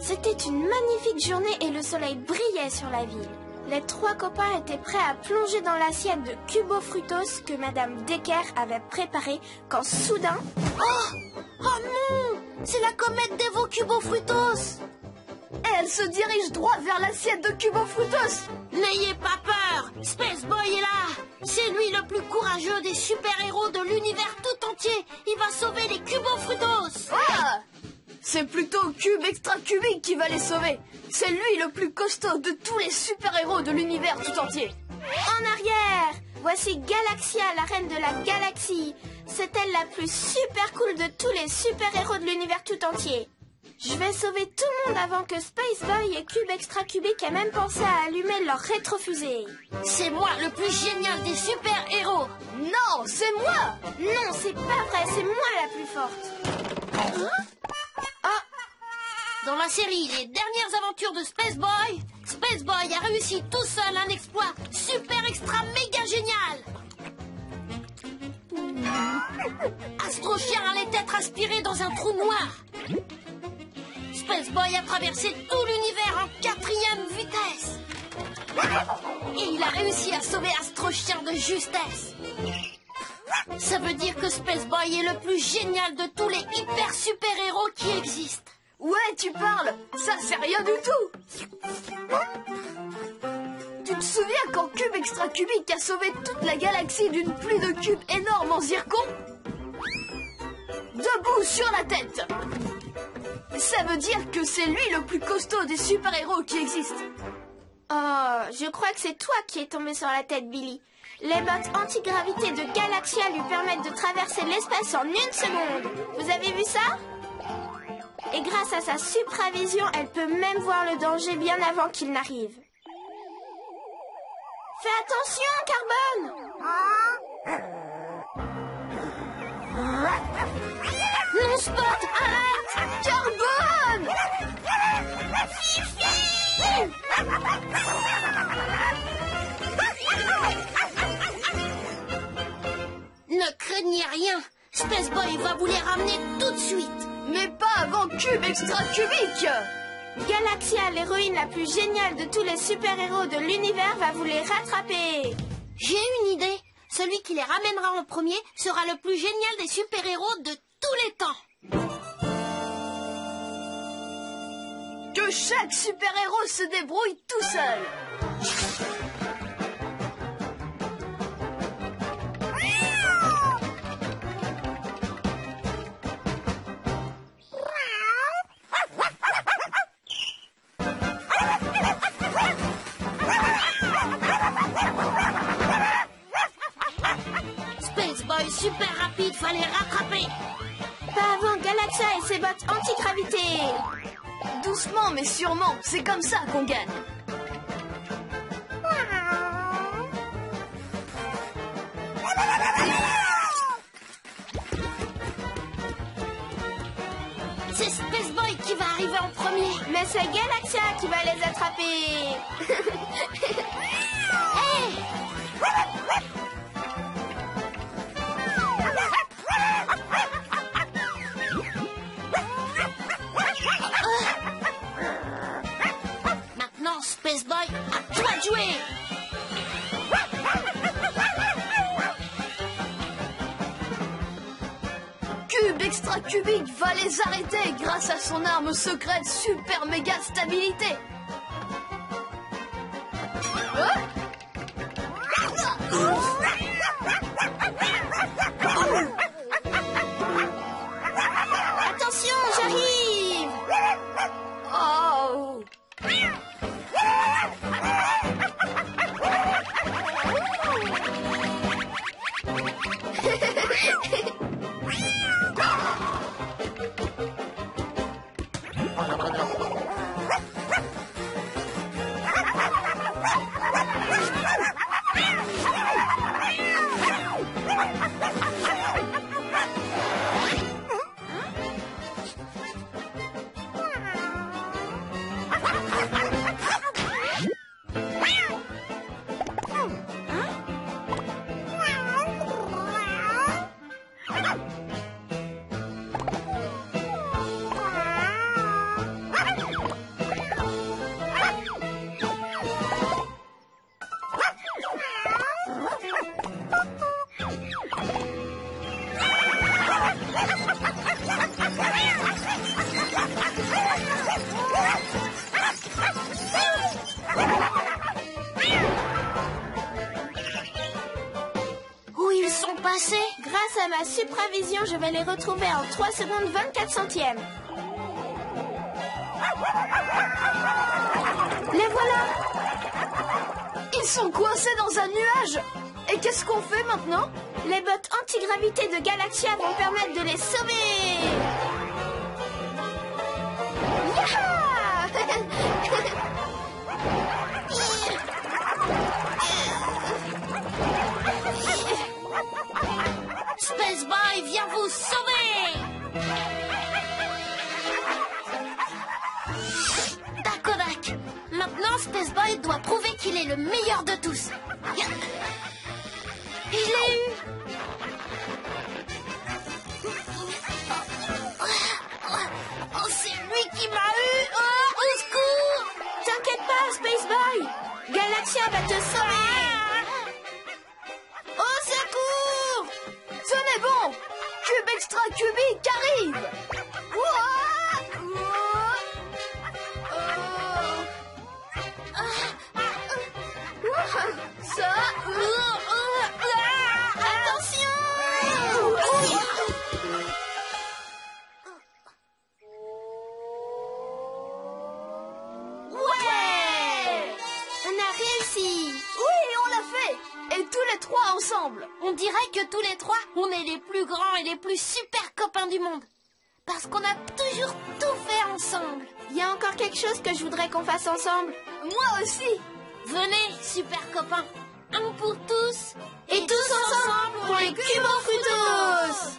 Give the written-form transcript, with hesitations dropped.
C'était une magnifique journée et le soleil brillait sur la ville. Les trois copains étaient prêts à plonger dans l'assiette de Cubo Frutos que Madame Decker avait préparée quand soudain... Oh non! C'est la comète d'Evo Cubo Frutos! Et elle se dirige droit vers l'assiette de Cubo Frutos. N'ayez pas peur! Space Boy est là! C'est lui le plus courageux des super-héros de l'univers tout entier! Il va sauver les Cubo Frutos! Ah! C'est plutôt Cube Extra Cubique qui va les sauver. C'est lui le plus costaud de tous les super-héros de l'univers tout entier. En arrière! Voici Galaxia, la reine de la galaxie. C'est elle la plus super cool de tous les super-héros de l'univers tout entier. Je vais sauver tout le monde avant que Space Boy et Cube Extra Cubique aient même pensé à allumer leur rétrofusée. C'est moi le plus génial des super-héros! Non, c'est moi! Non, c'est pas vrai, c'est moi la plus forte. Dans la série Les Dernières Aventures de Space Boy a réussi tout seul un exploit super extra méga génial. Astro Chien allait être aspiré dans un trou noir. Space Boy a traversé tout l'univers en 4e vitesse. Et il a réussi à sauver Astro Chien de justesse. Ça veut dire que Space Boy est le plus génial de tous les hyper super-héros qui existent. Ouais, tu parles. Ça, c'est rien du tout. Tu te souviens quand Cube Extra Cubique a sauvé toute la galaxie d'une pluie de cubes énormes en zircon? Debout sur la tête. Ça veut dire que c'est lui le plus costaud des super-héros qui existent. Oh, je crois que c'est toi qui es tombé sur la tête, Billy. Les bottes antigravité de Galaxia lui permettent de traverser l'espace en 1 seconde. Vous avez vu ça? Et grâce à sa supravision, elle peut même voir le danger bien avant qu'il n'arrive. Fais attention, Carbone! Non, Spot, arrête! Carbone! Fifi! Ne craignez rien, Space Boy va vous les ramener tout de suite. Mais pas avant Cube Extra Cubique! Galaxia, l'héroïne la plus géniale de tous les super-héros de l'univers, va vous les rattraper. J'ai une idée. Celui qui les ramènera en premier sera le plus génial des super-héros de tous les temps. Que chaque super-héros se débrouille tout seul. Space Boy super rapide, fallait rattraper. Pas avant Galaxia et ses bottes antigravité. Doucement mais sûrement, c'est comme ça qu'on gagne. C'est Space Boy qui va arriver en premier. Mais c'est Galaxia qui va les attraper. Hey! Maintenant, Space Boy, à toi de jouer. Cube Extra Cubique va les arrêter grâce à son arme secrète super méga stabilité. Attention, j'arrive. Oh! Supravision, je vais les retrouver en 3 secondes 24 centièmes. Les voilà! Ils sont coincés dans un nuage. Et qu'est-ce qu'on fait maintenant? Les bottes antigravité de Galaxia vont permettre de les sauver. Yaha! Space Boy vient vous sauver! Dakodak! Maintenant, Space Boy doit prouver qu'il est le meilleur de tous. Je l'ai eu! Oh, c'est lui qui m'a eu! Oh, au secours! T'inquiète pas, Space Boy! Galaxia va te sauver! Au secours! Tenez bon! Cube extra cubique arrive! Ouah! Ça... Attention! Ouais! On a réussi! Oui, on l'a fait! Et tous les trois ensemble! On dirait que tous les trois, on est les plus grands et les plus super copains du monde. Parce qu'on a toujours tout fait ensemble. Il y a encore quelque chose que je voudrais qu'on fasse ensemble. Moi aussi! Venez, super copains. Un pour tous. Et tous ensemble pour les Cubofrutos!